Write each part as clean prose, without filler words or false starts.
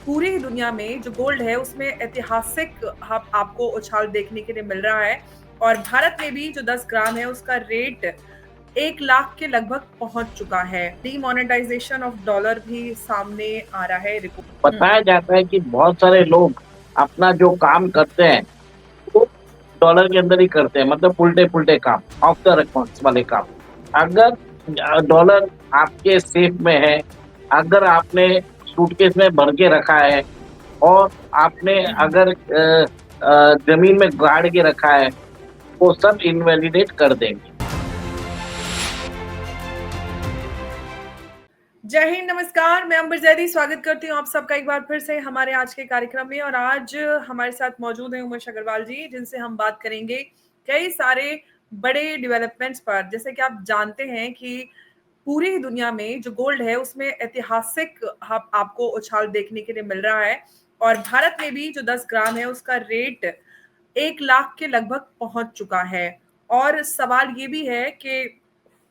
पूरी ही दुनिया में जो गोल्ड है उसमें ऐतिहासिक आपको उछाल देखने के लिए मिल रहा है। और भारत में भी जो 10 ग्राम है उसका रेट 1 लाख के लगभग पहुंच चुका है। डीमोनेटाइजेशन ऑफ डॉलर भी सामने आ रहा है रिपोर्ट। बताया जाता है कि बहुत सारे लोग अपना जो काम करते हैं वो डॉलर के अंदर ही करते हैं, मतलब उल्टे पुल्टे काम, ऑफ द रिकॉर्ड्स वाले काम। अगर डॉलर आपके सेफ में है, अगर आपने सूटकेस में भर के रखा है और आपने अगर जमीन में गाड़ के रखा है, वो सब इनवैलिडेट कर देंगे। जय हिंद, नमस्कार। मैं अंबर जैदी स्वागत करती हूँ आप सबका एक बार फिर से हमारे आज के कार्यक्रम में। और आज हमारे साथ मौजूद हैं उमेश अग्रवाल जी, जिनसे हम बात करेंगे कई सारे बड़े डेवलपमेंट्स पर। जैसे कि आप जानते हैं कि पूरी ही दुनिया में जो गोल्ड है उसमें ऐतिहासिक आपको उछाल देखने के लिए मिल रहा है। और भारत में भी जो 10 ग्राम है उसका रेट 1 लाख के लगभग पहुंच चुका है। और सवाल ये भी है कि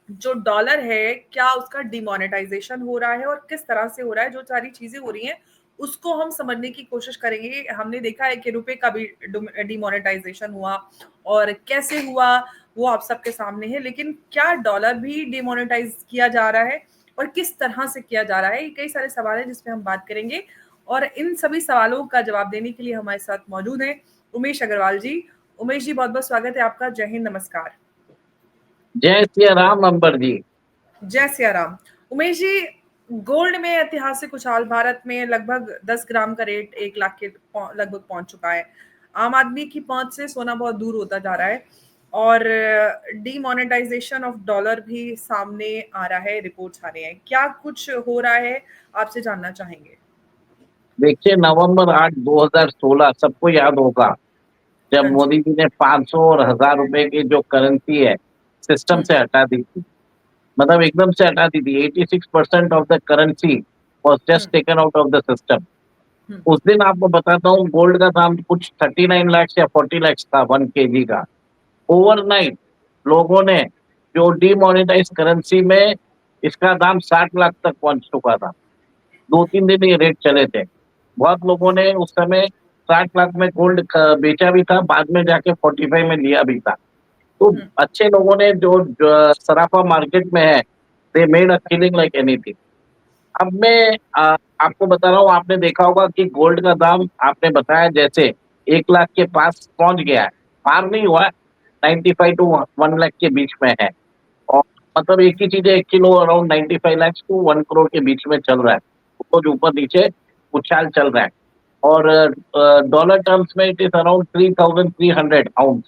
जो डॉलर है क्या उसका डिमोनेटाइजेशन हो रहा है और किस तरह से हो रहा है। जो सारी चीजें हो रही हैं उसको हम समझने की कोशिश करेंगे। हमने देखा है कि रुपए का भी डिमोनेटाइजेशन हुआ और कैसे हुआ वो आप सबके सामने है। लेकिन क्या डॉलर भी डिमोनेटाइज किया जा रहा है और किस तरह से किया जा रहा है, ये कई सारे सवाल हैं जिसपे हम बात करेंगे। और इन सभी सवालों का जवाब देने के लिए हमारे साथ मौजूद हैं उमेश अग्रवाल जी। उमेश जी, बहुत बहुत स्वागत है आपका। जय हिंद, नमस्कार। जय श्री राम अंबर जी। जय सिया राम। उमेश जी, गोल्ड में ऐतिहासिक उछाल। भारत में लगभग 10 ग्राम का रेट 1 लाख के लगभग पहुंच चुका है। आम आदमी की पहुंच से सोना बहुत दूर होता जा रहा है। और डीमोनेटाइजेशन ऑफ डॉलर भी सामने आ रहा है, रिपोर्ट्स आ रहे हैं। क्या कुछ हो रहा है, आपसे जानना चाहेंगे। देखिए, नवंबर 8 2016 सबको याद होगा जब हाँ जी। मोदी जी ने 500 और 1000 रुपए की जो करेंसी है सिस्टम हम्म। से हटा दी थी। मतलब एकदम से हटा दी थी। 86% of the currency was hmm. Just taken out of the system. Hmm. उस दिन आपको बताता हूँ, गोल्ड का दाम कुछ 39 लाख या 40 लाख था 1 kg का। ओवरनाइट लोगों ने जो डीमोनेटाइज करेंसी में इसका दाम 60 लाख तक पहुंच चुका था। 2-3 दिन ये रेट चले थे। बहुत लोगों ने उस समय 60 लाख में गोल्ड बेचा भी था, बाद में जाके 45 में लिया भी था। तो हम्म। अच्छे लोगों ने जो सराफा मार्केट में है, they made a killing like anything. अब मैं आपको बता रहा हूँ, आपने देखा होगा कि गोल्ड का दाम आपने बताया जैसे 1 लाख के पास पहुंच गया है। पार नहीं हुआ है, 95 टू 1 लाख के बीच में है। और मतलब एक ही चीज है, 1 kilo around 95 lakh to 1 crore के बीच में चल रहा है। रोज ऊपर नीचे उछाल चल रहा है। और डॉलर टर्म्स में इट इज अराउंड 3300 आउंस।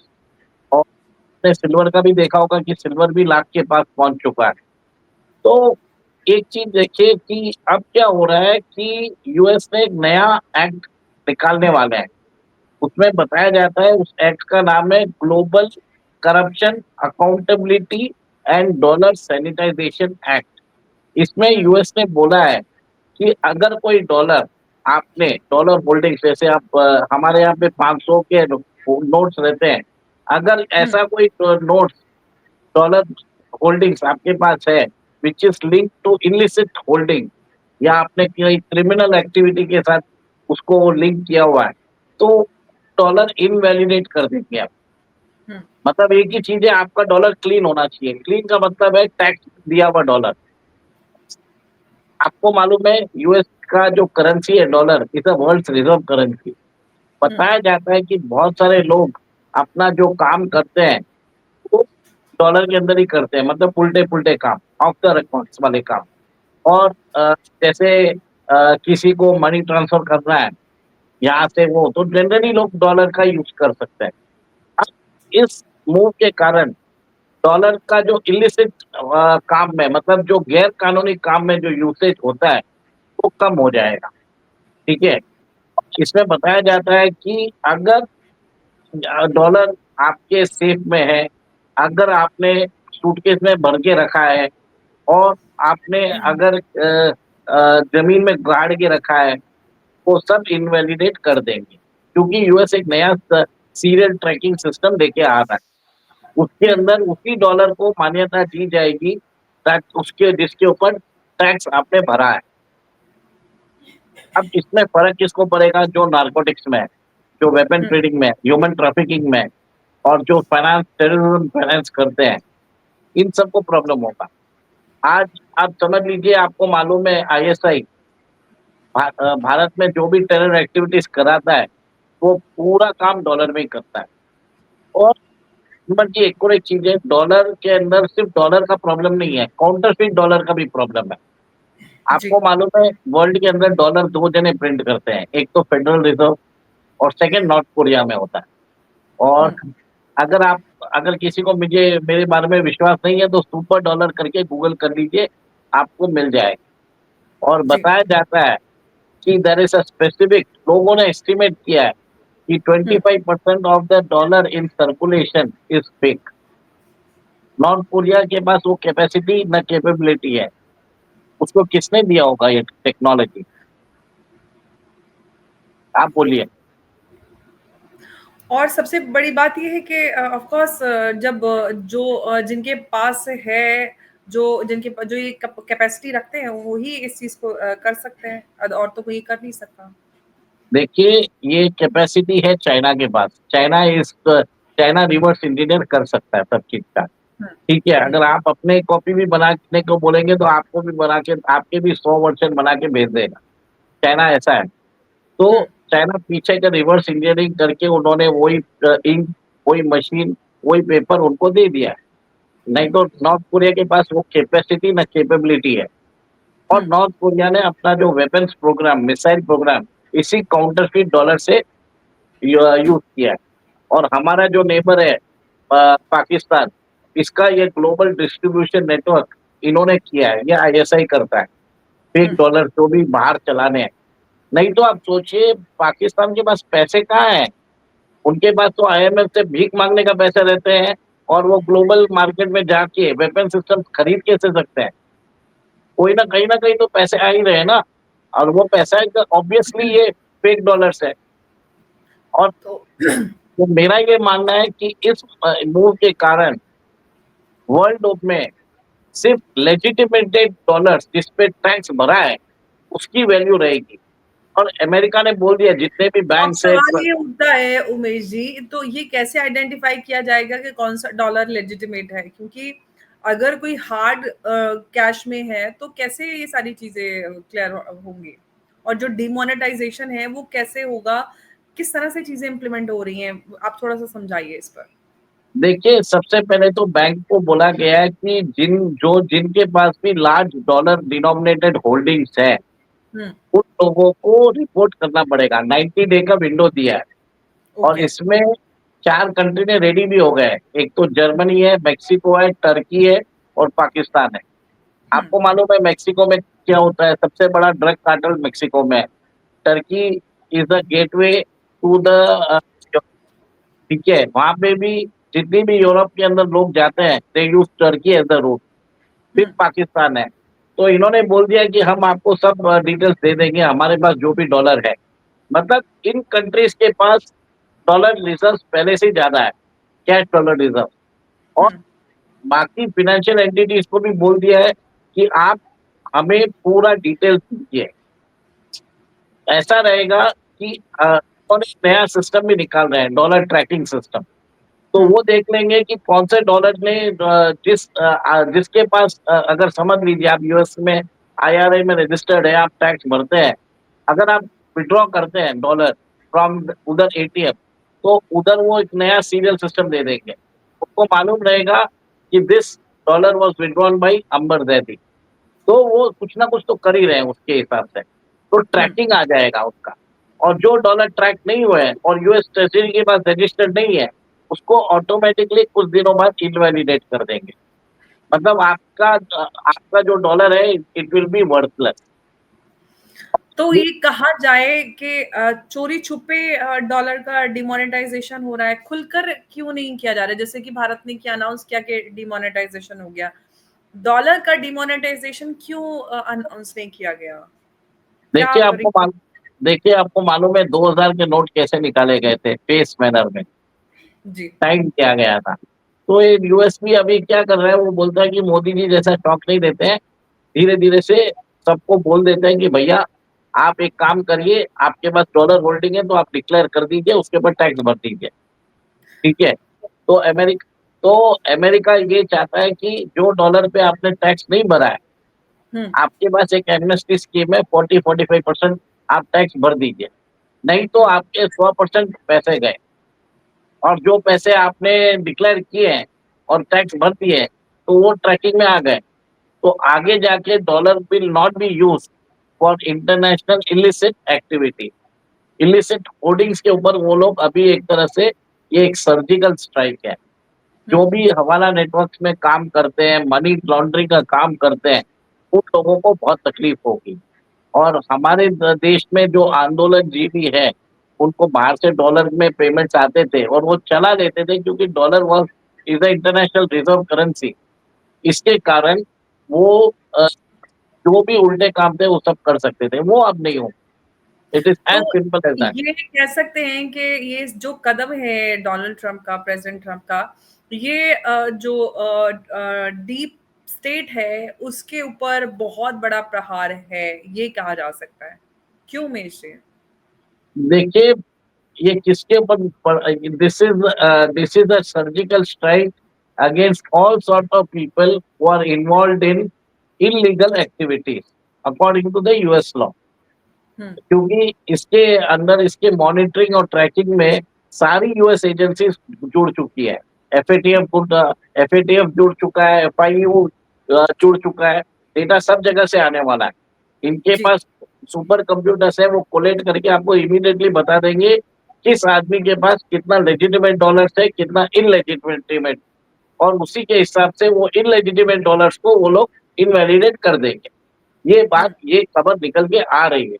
और आपने सिल्वर का भी देखा होगा कि सिल्वर भी लाख के पास पहुंच चुका है। तो एक चीज देखिए कि अब क्या हो रहा है कि यूएस ने एक नया एक्ट निकालने वाला है। उसमें बताया जाता है, उस एक्ट का नाम है global corruption accountability and dollar sanitization act. इसमें हम्म। यूएस ने बोला है कि अगर कोई डॉलर, आपने डॉलर होल्डिंग्स, जैसे आप हमारे यहाँ पे 500 के नोट्स रहते हैं, अगर हम्म। ऐसा कोई नोट्स डॉलर होल्डिंग्स आपके पास है which is link to illicit holding, या आपने कोई क्रिमिनल एक्टिविटी के साथ उसको लिंक किया हुआ है, तो डॉलर इनवैलिडेट कर देंगे आप। हम्म। मतलब एक ही चीज है, आपका डॉलर क्लीन होना चाहिए। क्लीन का मतलब है टैक्स दिया हुआ डॉलर। आपको मालूम है यूएस का जो करेंसी है dollar is a world reserve currency. Hmm. बताया जाता है कि बहुत सारे लोग अपना जो काम करते हैं वो डॉलर के अंदर ही करते हैं, मतलब उल्टे पुल्टे काम, ऑफ द रिकॉर्ड्स वाले काम। और जैसे किसी को मनी ट्रांसफर करना है यहाँ से वो, तो जनरली लोग डॉलर का यूज कर सकते हैं। अब इस मूव के कारण डॉलर का जो इलिसिट काम में, मतलब जो गैर कानूनी काम में जो यूसेज होता है वो कम हो जाएगा। ठीक है। इसमें बताया जाता है कि अगर डॉलर आपके सेफ में है, अगर आपने सूटकेस में भर के रखा है और आपने हम्म। अगर जमीन में गाड़ के रखा है, वो सब इनवैलिडेट कर देंगे, क्योंकि यूएस एक नया सीरियल ट्रैकिंग सिस्टम लेके आ रहा है। उसके हम्म। अंदर उसी डॉलर को मान्यता दी जाएगी उसके जिसके ऊपर टैक्स आपने भरा है। अब इसमें फ़र्क किसको पड़ेगा, जो नारकोटिक्स में है, जो वेपन हुँ, ट्रेडिंग में है, ह्यूमन ट्रैफिकिंग में है और जो टेररिज्म फाइनेंस करते हैं, इन सबको प्रॉब्लम होगा। आज आप समझ लीजिए, आपको मालूम है आईएसआई भारत में जो भी टेरर एक्टिविटीज़ कराता है, वो पूरा काम डॉलर में ही करता है। और नंबर की एक और एक चीज़ है, डॉलर के अंदर सिर्फ़ डॉलर का प्रॉब्लम नहीं है, काउंटरफीट डॉलर का भी प्रॉब्लम है। जी। आपको मालूम है वर्ल्ड के अंदर डॉलर 2 जने प्रिंट करते हैं, एक तो फेडरल रिज़र्व और सेकंड नॉर्थ कोरिया में होता है। और हुँ, अगर किसी को मेरे बारे में विश्वास नहीं है तो सुपर डॉलर करके गूगल कर लीजिए, आपको मिल जाएगा। और जी। बताया जाता है कि देयर इज़ अ स्पेसिफिक, लोगों ने एस्टिमेट किया है कि हुँ, 25% of the dollar in circulation is fake. North Korea के पास वो कैपेसिटी ना कैपेबिलिटी है। उसको किसने दिया होगा ये टेक्नोलॉजी? आप बोलिए। और सबसे बड़ी बात ये है कि ऑफ कोर्स जब जिनके पास है, जो ये कैपेसिटी रखते हैं, वही इस चीज़ को कर सकते हैं, और तो कोई कर नहीं सकता। देखिए, ये कैपेसिटी है चाइना के पास। चाइना रिवर्स इंजीनियर कर सकता है सब चीज़ का। हुँ, ठीक है, हुँ, अगर आप अपने कॉपी भी बनाने को बोलेंगे तो आपको भी बना के आपके भी 100 वर्ज़न बना के भेज देगा। चाइना ऐसा है। तो हुँ, चाइना पीछे का रिवर्स इंजीनियरिंग करके उन्होंने वही इंक, वही मशीन, वही पेपर उनको दे दिया है। नहीं हुँ, तो नॉर्थ कोरिया के पास वो कैपेसिटी ना कैपेबिलिटी है। और हुँ, नॉर्थ कोरिया ने अपना जो वेपन्स प्रोग्राम, मिसाइल प्रोग्राम इसी काउंटरफीट डॉलर से यूज़ किया है। और हमारा जो नेबर है पाकिस्तान, इसका ये ग्लोबल डिस्ट्रीब्यूशन नेटवर्क इन्होंने किया है, ये आईएसआई करता है। फेक हुँ, डॉलर जो भी बाहर चलाने हैं। नहीं तो आप सोचिए पाकिस्तान के पास पैसे कहाँ हैं? उनके पास तो आईएमएफ से भीख माँगने का पैसे रहते हैं और वो ग्लोबल मार्केट में जाके वेपन सिस्टम खरीद कैसे सकते हैं? कोई ना कहीं तो पैसे आ ही रहे हैं ना। और वो पैसा ऑब्वियसली ये फेक डॉलर्स है। और तो तो मेरा ये मानना है कि इस मूव के कारण वर्ल्ड में सिर्फ लेजिटिमेटेड डॉलर्स जिस पे टैक्स भरा है, उसकी वैल्यू रहेगी। और अमेरिका ने बोल दिया जितने भी अब बैंक्स है। सवाल ये उठता है उमेश जी, तो ये कैसे आइडेंटिफाई किया जाएगा कि कौन सा डॉलर लेजिटिमेट है? क्योंकि अगर कोई हार्ड कैश में है, तो कैसे ये सारी चीज़ें क्लियर होंगी? और जो डिमोनेटाइज़ेशन है, वो कैसे होगा? किस तरह से चीज़ें इम्प्लीमेंट हो रही हैं? आप थोड़ा-सा समझाइए इस पर। देखिए, सबसे पहले तो बैंक को बोला गया है कि जिनके पास भी लार्ज डॉलर डिनोमिनेटेड होल्डिंग्स है, हुँ, उन लोगों को रिपोर्ट करना पड़ेगा। 90 डे का विंडो दिया है। और ओके। इसमें 4 कंट्री ने रेडी भी हो गए हैं। एक तो जर्मनी है, मेक्सिको है, टर्की है और पाकिस्तान है। हुँ, आपको मालूम है मेक्सिको में क्या होता है? सबसे बड़ा ड्रग कार्टेल मेक्सिको में है। Turkey is the gateway to the uh, ठीक है? वहाँ पे भी जितनी भी यूरोप के अंदर लोग जाते हैं, they use Turkey as the route. फिर हुँ, पाकिस्तान है। तो इन्होंने बोल दिया कि हम आपको सब डिटेल्स दे देंगे, हमारे पास जो भी डॉलर है। मतलब इन कंट्रीज़ के पास डॉलर रिज़र्व्स पहले से ही ज़्यादा है, कैश डॉलर रिज़र्व। और हुँ, बाकी फाइनेंशियल एंटिटीज़ को भी बोल दिया है कि आप हमें पूरा डिटेल्स दीजिए। ऐसा रहेगा कि और एक नया सिस्टम भी निकाल रहे हैं, डॉलर ट्रैकिंग सिस्टम। तो हुँ, वो देख लेंगे कि कौन से डॉलर ने जिसके पास अगर समझ लीजिए आप यूएस में आईआरए में रजिस्टर्ड है, आप टैक्स भरते हैं। अगर आप विथड्रॉ करते हैं डॉलर फ्रॉम उधर एटीएम, तो उधर वो एक नया सीरियल सिस्टम दे देंगे। उनको मालूम रहेगा कि this dollar was withdrawn by Amber Zaidi. तो वो कुछ ना कुछ तो कर ही रहे हैं उसके हिसाब से। तो हुँ। ट्रैकिंग आ जाएगा उसका। और जो डॉलर ट्रैक नहीं हुए हैं और यूएस ट्रेज़री के पास रजिस्टर्ड नहीं है, उसको ऑटोमैटिकली कुछ दिनों बाद इनवैलिडेट कर देंगे। मतलब आपका जो डॉलर है इट विल बी वर्थलेस। तो ये ये कहा जाए कि चोरी-छुपे डॉलर का डिमोनेटाइज़ेशन हो रहा है, खुलकर क्यों नहीं किया जा रहा है? जैसे कि भारत ने क्या अनाउंस किया कि डिमोनेटाइज़ेशन हो गया। डॉलर का डिमोनेटाइज़ेशन क्यों अनाउंस नहीं किया गया? क्या देखिए आपको रीज़न? मालूम देखिए आपको मालूम है 2000 के नोट कैसे निकाले गए थे? फेस मैनर में, जी। टाइम किया गया था। तो ये यूएस भी अभी क्या कर रहा है, वो बोलता है कि मोदी जी जैसा शॉक नहीं देते हैं, धीरे-धीरे से सबको बोल देते हैं कि भैया आप एक काम करिए, आपके पास डॉलर होल्डिंग है तो आप डिक्लेयर कर दीजिए, उसके ऊपर टैक्स भर दीजिए, ठीक है? तो अमेरिका ये चाहता है कि जो डॉलर पे आपने टैक्स नहीं भरा है, हुँ, आपके पास एक एमनेस्टी स्कीम है, 40-45% आप टैक्स भर दीजिए, नहीं तो हुँ। आपके 100% पैसे गए। और जो पैसे आपने डिक्लेयर किए हैं और टैक्स भर दिए हैं, तो वो ट्रैकिंग में आ गए। तो आगे जाके dollar will not be used for international illicit activity. Illicit hoardings के ऊपर वो लोग अभी एक तरह से ये एक सर्जिकल स्ट्राइक है। हुँ। जो भी हवाला नेटवर्क्स में काम करते हैं, मनी लॉन्ड्रिंग का काम करते हैं, उन लोगों को बहुत तकलीफ होगी। और हमारे देश में जो आंदोलनजीवी है, उनको बाहर से डॉलर में पेमेंट्स आते थे और वो चला लेते थे क्योंकि dollar was is a international reserve currency. इसके कारण वो अ, जो भी उल्टे काम थे वो सब कर सकते थे, वो अब नहीं होंगे। इट इज़ तो एज़ सिंपल एज़ दैट। ये कह सकते हैं कि ये जो कदम है डोनाल्ड ट्रम्प का, प्रेज़िडेंट ट्रम्प का, ये जो डीप स्टेट है, उसके ऊपर बहुत बड़ा प्रहार है, ये कहा जा सकता है। क्यों में से? देखिए, ये किसके ऊपर this is a surgical strike against all sort of people who are involved in illegal activities according to the US law. हुँ, क्योंकि इसके अंदर इसके मॉनिटरिंग और ट्रैकिंग में सारी यूएस एजेंसीज जुड़ चुकी है। एफएटीएफ जुड़ चुका है, एफआईयू जुड़ चुका है। डेटा सब जगह से आने वाला है। इनके जी। पास सुपर कंप्यूटर्स है, वो कोलेक्ट करके आपको इमीडिएटली बता देंगे किस आदमी के पास कितना लेजिटिमेट डॉलर्स है, कितना इनलेजिटिमेट, और उसी के हिसाब से वो इनलेजिटिमेट डॉलर्स को वो लोग इनवैलिडेट कर देंगे। हुँ। ये खबर निकल के आ रही है।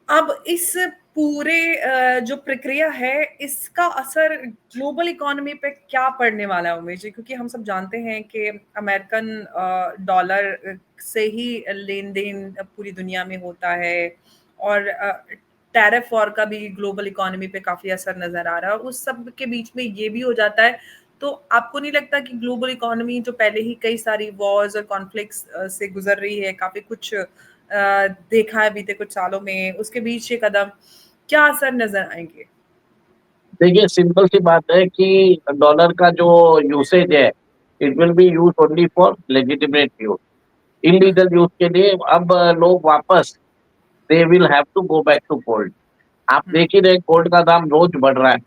अब इस पूरे जो प्रक्रिया है, इसका असर ग्लोबल इकोनॉमी पे क्या पड़ने वाला है उमेश जी? क्योंकि हम सब जानते हैं कि अमेरिकन डॉलर से ही लेन-देन पूरी दुनिया में होता है और टैरिफ वॉर का भी ग्लोबल इकोनॉमी पे काफ़ी असर नज़र आ रहा है और उस सब के बीच में ये भी हो जाता है, तो आपको नहीं लगता कि ग्लोबल इकोनॉमी जो पहले ही कई सारी वॉर्स और कॉन्फ्लिक्ट्स से गुज़र रही है, काफ़ी कुछ देखा है बीते कुछ सालों में, उसके बीच ये कदम क्या असर नज़र आएँगे? देखिए, सिंपल सी बात है कि डॉलर का जो यूसेज है, it will be used only for legitimate use. हुँ, इल्लीगल यूज़ के लिए अब लोग वापस they will have to go back to gold. आप हुँ, देख ही रहे हैं गोल्ड का दाम रोज़ बढ़ रहा है।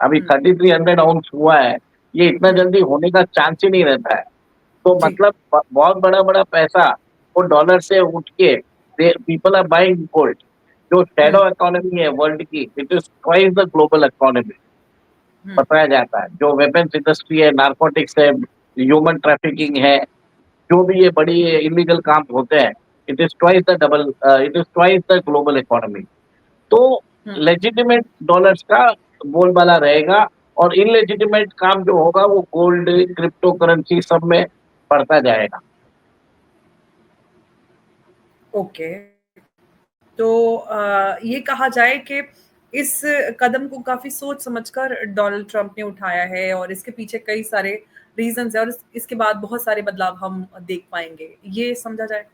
अभी हुँ, 3300 आउंस हुआ है, ये इतना हुँ, जल्दी होने का चांस ही नहीं रहता है। तो जी, मतलब बहुत बड़ा-बड़ा पैसा वो डॉलर से उठ के they people are buying gold. जो हुँ, शैडो इकोनॉमी है वर्ल्ड की, it is twice the global economy. हुँ, बताया जाता है। जो वेपन्स इंडस्ट्री है, नारकोटिक्स है, ह्यूमन ट्रैफिकिंग है, जो भी ये बड़ी इल्लीगल काम होते हैं, it is twice the global economy. तो हुँ। लेजिटिमेट डॉलर्स का बोलबाला रहेगा और इल्लेजिटिमेट काम जो होगा वो गोल्ड, क्रिप्टो करेंसी सब में बढ़ता जाएगा। ओके, तो ये कहा जाए कि इस कदम को काफ़ी सोच समझकर डोनाल्ड ट्रम्प ने उठाया है और इसके पीछे कई सारे रीज़न्स हैं और इसके बाद बहुत सारे बदलाव हम देख पाएँगे, ये समझा जाए?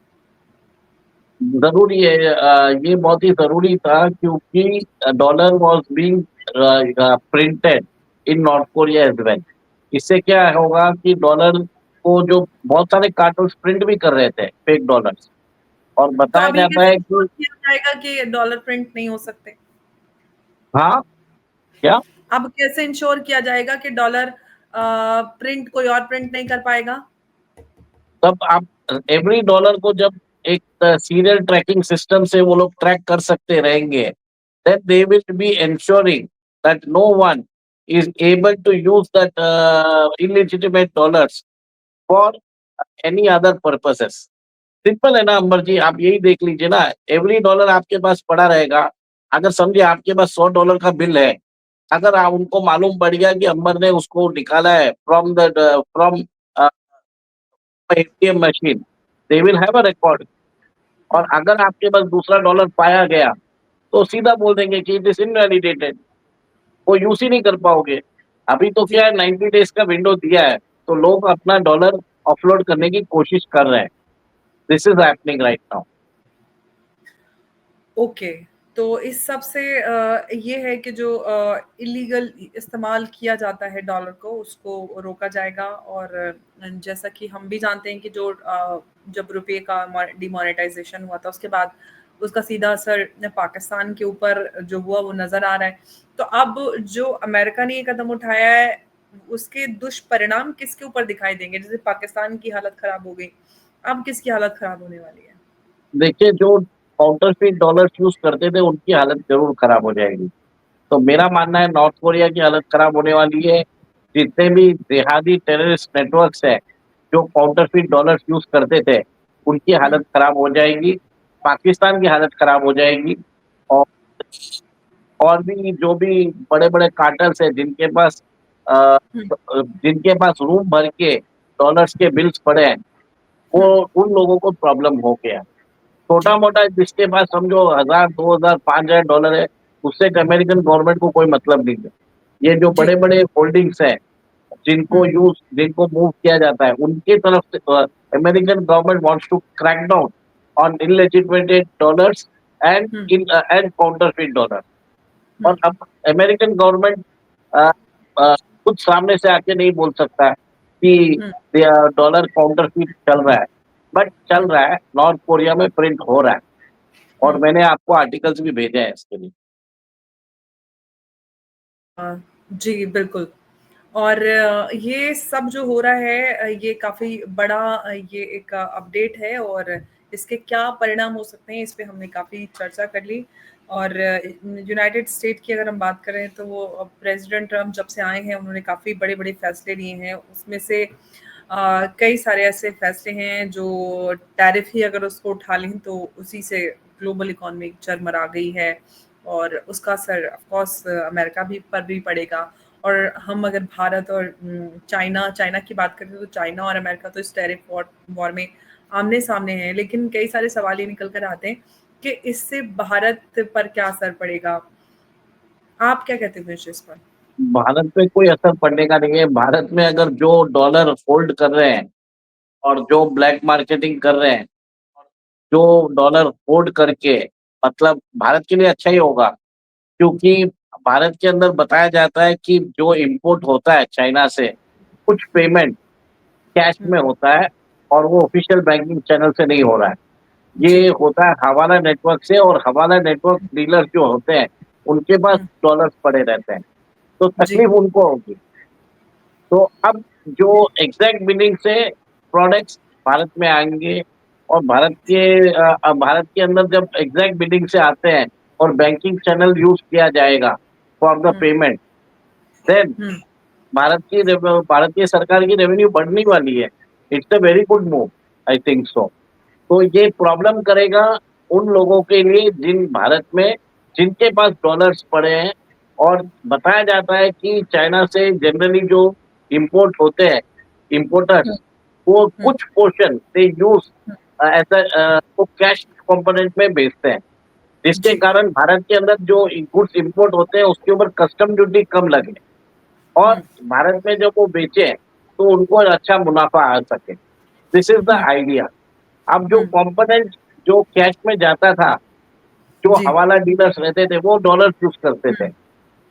ज़रूरी है, ये बहुत ही ज़रूरी था क्योंकि dollar was being printed in north Korea as well. इससे क्या होगा कि डॉलर को जो बहुत सारे कार्टून्स प्रिंट भी कर रहे थे, फेक डॉलर्स, और तो बताया अभी जाता कैसे है इंश्योर कि किया जाएगा कि डॉलर प्रिंट नहीं हो सकते? हाँ, क्या? अब कैसे इंश्योर किया जाएगा कि डॉलर प्रिंट कोई और प्रिंट नहीं कर पाएगा? तब आप एवरी डॉलर को जब एक सीरियल ट्रैकिंग सिस्टम से वो लोग ट्रैक कर सकते रहेंगे, then they will be ensuring that no one is able to use that illegitimate dollars for any other purposes. Simple है ना अंबर जी, आप यही देख लीजिए ना, एवरी डॉलर आपके पास पड़ा रहेगा। अगर समझिए आपके पास $100 का बिल है, अगर आप उनको मालूम पड़ गया कि अंबर ने उसको निकाला है from ATM machine, they will have a record. हुँ, और अगर आपके पास दूसरा डॉलर पाया गया, तो सीधा बोल देंगे कि इट इज़ इनवैलिडेटेड, वो यूज़ ही नहीं कर पाओगे। अभी तो जी। क्या है, 90 डेज़ का विंडो दिया है, तो लोग अपना डॉलर ऑफलोड करने की कोशिश कर रहे हैं। This is happening right now. Okay, तो इस सब से ये है कि जो इलीगल इस्तेमाल किया जाता है डॉलर को, उसको रोका जाएगा और जैसा कि हम भी जानते हैं कि जो जब रुपए का डिमोनेटाइजेशन हुआ था, उसके बाद उसका सीधा असर पाकिस्तान के ऊपर जो हुआ वो नज़र आ रहा है। तो अब जो अमेरिका ने ये कदम उठाया है, उसके दुष्परिणाम किसके ऊपर दिखाई देंगे? जैसे पाकिस्तान की हालत खराब हो गई, अब किसकी हालत खराब होने वाली है? देखिए, जो काउंटरफीट डॉलर्स यूज़ करते थे, उनकी हालत ज़रूर खराब हो जाएगी। तो मेरा मानना है नॉर्थ कोरिया की हालत खराब होने वाली है। जितने भी जिहादी टेररिस्ट नेटवर्क्स हैं, जो काउंटरफीट डॉलर्स यूज़ करते थे, उनकी हुँ, हालत खराब हो जाएगी। पाकिस्तान की हालत खराब हो जाएगी और भी जो भी बड़े-बड़े कार्टेल्स हैं अ हुँ, जिनके पास रूम भर के डॉलर्स के बिल्स पड़े हैं, वो हुँ, उन लोगों को प्रॉब्लम हो गया। जी, छोटा-मोटा जिसके पास समझो 1000, 2000, 5000 डॉलर है, उससे अमेरिकन गवर्नमेंट को कोई मतलब नहीं है। ये जो जी, बड़े-बड़े होल्डिंग्स हैं, हुँ, जिनको मूव किया जाता है, उनकी तरफ से American government wants to crack down on illegitimated dollars hmm, and counterfeit dollar. हुँ, और अब अमेरिकन गवर्नमेंट अ खुद सामने से आके नहीं बोल सकता है कि हुँ, डॉलर काउंटरफीट चल रहा है, बट हुँ। चल रहा है, नॉर्थ कोरिया में प्रिंट हो रहा है और हुँ। मैंने आपको आर्टिकल्स भी भेजे हैं इसके लिए। जी, बिल्कुल। और ये सब जो हो रहा है ये काफ़ी बड़ा ये एक अपडेट है और इसके क्या परिणाम हो सकते हैं, इस पे हमने काफ़ी चर्चा कर ली। और यूनाइटेड स्टेट की अगर हम बात करें तो वो प्रेसिडेंट ट्रम्प जब से आए हैं, उन्होंने काफ़ी बड़े-बड़े फैसले लिए हैं। उसमें से कई सारे ऐसे फैसले हैं जो टैरिफ ही अगर उसको उठा लें तो उसी से ग्लोबल इकोनॉमी चरमरा गई है और उसका असर ऑफ कोर्स अमेरिका भी पर भी पड़ेगा। और हम अगर भारत और चाइना चाइना की बात करें तो चाइना और अमेरिका तो इस टैरिफ वॉर वॉर में आमने-सामने हैं, लेकिन कई सारे सवाल ये निकल कर आते हैं कि इससे भारत पर क्या असर पड़ेगा? आप क्या कहते हैं इस पर? भारत पे कोई असर पड़ने का नहीं है। भारत में अगर जो डॉलर होल्ड कर रहे हैं और जो ब्लैक मार्केटिंग कर रहे हैं, जो डॉलर होल्ड करके मतलब भारत के लिए अच्छा ही होगा क्योंकि भारत के अंदर बताया जाता है कि जो इम्पोर्ट होता है चाइना से, कुछ पेमेंट कैश हुँ, में होता है और वो ऑफिशियल बैंकिंग चैनल से नहीं हो रहा है। जी। ये होता है हवाला नेटवर्क से और हवाला नेटवर्क डीलर जो होते हैं, उनके पास हुँ, डॉलर्स पड़े रहते हैं, तो जी। तकलीफ उनको होगी। तो अब जो एग्जैक्ट बिलिंग से प्रोडक्ट्स भारत में आएँगे और भारत के अंदर जब एग्जैक्ट बिलिंग से आते हैं और बैंकिंग चैनल यूज़ किया जाएगा for the hmm, payment, then हुँ, भारतीय सरकार की रेवेन्यू बढ़ने वाली है। It's a very good move, I think so. तो ये प्रॉब्लम करेगा उन लोगों के लिए जिनके पास डॉलर्स पड़े हैं और बताया जाता है कि चाइना से जनरली जो इम्पोर्ट होते हैं, हुँ, इम्पोर्टर्स, वो हुँ, कुछ पोर्शन दे यूज़ हुँ, वो कैश कंपोनेंट में बेचते हैं, जिसके जी। कारण भारत के अंदर जो गुड्स इम्पोर्ट होते हैं उसके ऊपर कस्टम ड्यूटी कम लगे और हुँ, भारत में जब वो बेचें, तो उनको अच्छा मुनाफ़ा आ सके। This is the hmm, idea. अब जो हुँ, कंपोनेंट जो कैश में जाता था, जो जी। हवाला डीलर्स रहते थे, वो डॉलर यूज़ करते थे।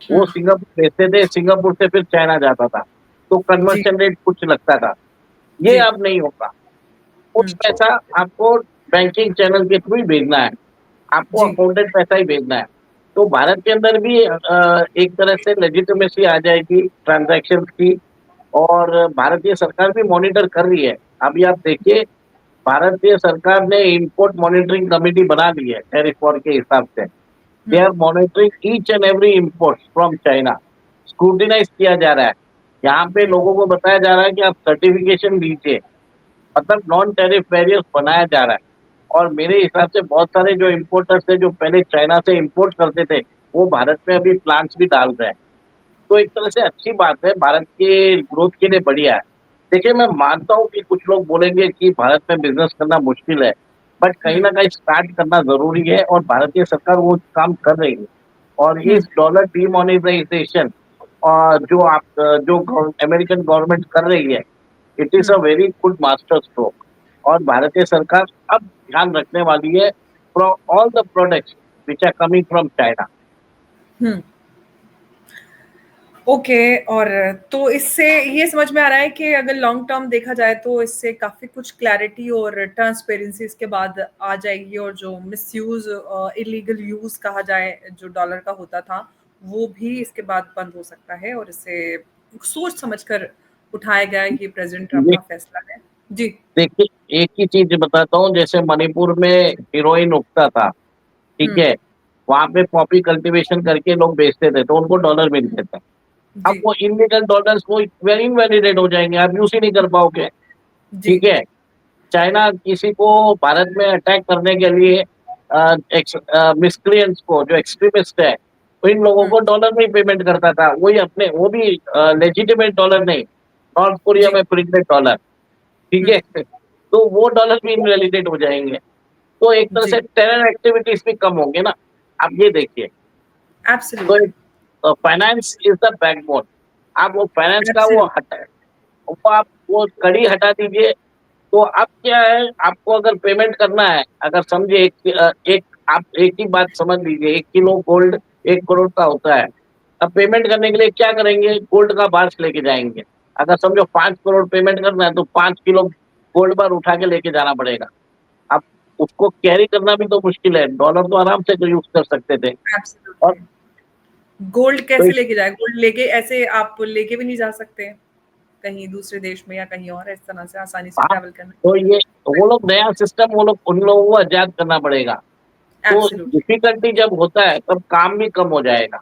हुँ, वो हुँ, सिंगापुर भेजते थे, सिंगापुर से फिर चाइना जाता था। तो जी, कन्वर्शन रेट कुछ लगता था। ये जी। अब नहीं होगा। कुछ हुँ, पैसा आपको बैंकिंग चैनल के थ्रू ही भेजना है। आपको जी, अकाउंटेंट पैसा ही भेजना है। तो भारत के अंदर भी एक तरह से लेजिटिमेसी आ जाएगी ट्रांज़ैक्शंस की और भारतीय सरकार भी मॉनिटर कर रही है। अभी आप देखिए भारतीय सरकार ने इम्पोर्ट मॉनिटरिंग कमिटी बना ली है टैरिफ वॉर के हिसाब से। They hmm, are monitoring each and every import from China. Scrutinise किया जा रहा है। यहाँ पे हुँ, लोगों को बताया जा रहा है कि आप सर्टिफिकेशन लीजिए। मतलब नॉन टैरिफ बैरियर्स बनाया जा रहा है और मेरे हिसाब से बहुत सारे जो इम्पोर्टर्स थे, जो पहले चाइना से इम्पोर्ट करते थे, वो भारत में अभी प्लांट्स भी डाल रहे हैं। तो एक तरह से अच्छी बात है, भारत के ग्रोथ के लिए बढ़िया है। देखिए, मैं मानता हूँ कि कुछ लोग बोलेंगे कि भारत में बिज़नेस करना मुश्किल है, बट कहीं हुँ, न कहीं स्टार्ट करना ज़रूरी है और भारतीय सरकार वो काम कर रही है। और हुँ, इस डॉलर डिमोनेटाइज़ेशन जो अमेरिकन गवर्नमेंट कर रही है, it is hmm, a very good master stroke और भारतीय सरकार अब ध्यान रखने वाली है for all the products which are coming from China. Hmm. Okay. और तो इससे ये समझ में आ रहा है कि अगर लॉन्ग टर्म देखा जाए तो इससे काफी कुछ क्लैरिटी और ट्रांसपेरेंसी इसके बाद आ जाएगी, और जो मिसयूज, इलीगल यूज कहा जाए जो डॉलर का होता था, वो भी इसके बाद बंद हो सकता है। और इससे सोच समझकर उठाया गया ये प्रेसिडेंट ट्रम्प ये का फैसला है। जी। देखिए, एक ही चीज़ बताता हूँ, जैसे मणिपुर में हीरोइन उगता था, ठीक हम्म। है? वहाँ पे पॉपी कल्टीवेशन करके लोग बेचते थे, तो उनको डॉलर मिलते थे। अब जी। वो इल्लीगल डॉलर्स वो इनवैलिडेट हो जाएँगे, आप यूज़ ही नहीं कर पाओगे, जी। ठीक है? चाइना किसी को भारत में अटैक करने के लिए मिस्क्रिएंट्स को, जो एक्सट्रीमिस्ट है, तो इन लोगों हम्म। को डॉलर में ही पेमेंट करता था। वही अपने, वो भी लेजिटिमेट डॉलर नहीं, नॉर्थ कोरिया जी। में प्रिंटेड डॉलर, ठीक हम्म। है? तो वो डॉलर भी इनवैलिडेट हो जाएँगे। तो एक तरह जी। से टेरर एक्टिविटीज़ भी कम होंगे ना। आप ये देखिए, तो एब्सोल्युटली। एक फाइनेंस इज़ द बैकबोन। आप वो फाइनेंस का वो एब्सोल्युटली। हटा वो आप वो कड़ी हटा दीजिए, तो अब क्या है, आपको अगर पेमेंट करना है, अगर समझिए एक आप एक ही बात समझ लीजिए, 1 किलो गोल्ड 1 करोड़ का होता है। अब पेमेंट करने के लिए क्या करेंगे? गोल्ड का बार्स लेके जाएँगे। अगर समझो 5 करोड़ पेमेंट करना है, तो 5 किलो गोल्ड बार उठा के लेके जाना पड़ेगा। अब उसको कैरी करना भी तो मुश्किल है, डॉलर तो आराम से यूज़ कर सकते थे। और एब्सोल्युटली। गोल्ड तो कैसे इस लेके जाए? गोल्ड लेके ऐसे आप लेके भी नहीं जा सकते कहीं दूसरे देश में या कहीं और इस तरह से आसानी से हाँ, ट्रैवल करना। तो ये वो लोग नया सिस्टम, वो लोग उन लोगों को ईजाद करना पड़ेगा। तो एब्सोल्युटली। डिफ़िकल्टी जब होता है, तब काम भी कम हो जाएगा।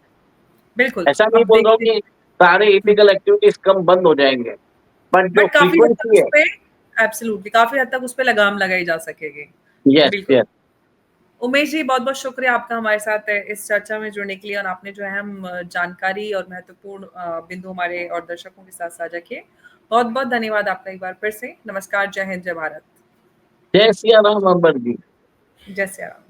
बिल्कुल। ऐसा नहीं अब बोल रहा हूँ देखते कि सारे हुँ, इल्लीगल एक्टिविटीज़ कम बंद हो जाएँगे, बट जो बट काफ़ी हद तक फ्रीक्वेंसी है। उसपे एब्सोल्युटली काफ़ी हद तक उसपे लगाम लगाई जा सकेगी। यस, बिल्कुल। यस। उमेश जी, बहुत-बहुत शुक्रिया आपका हमारे साथ इस चर्चा में जुड़ने के लिए, और आपने जो अहम जानकारी और महत्वपूर्ण बिंदु हमारे और दर्शकों के साथ साझा किए। बहुत-बहुत धन्यवाद आपका एक बार फिर से। नमस्कार, जय हिंद, जय भारत। जय सिया राम, अमर जी। जय सिया राम।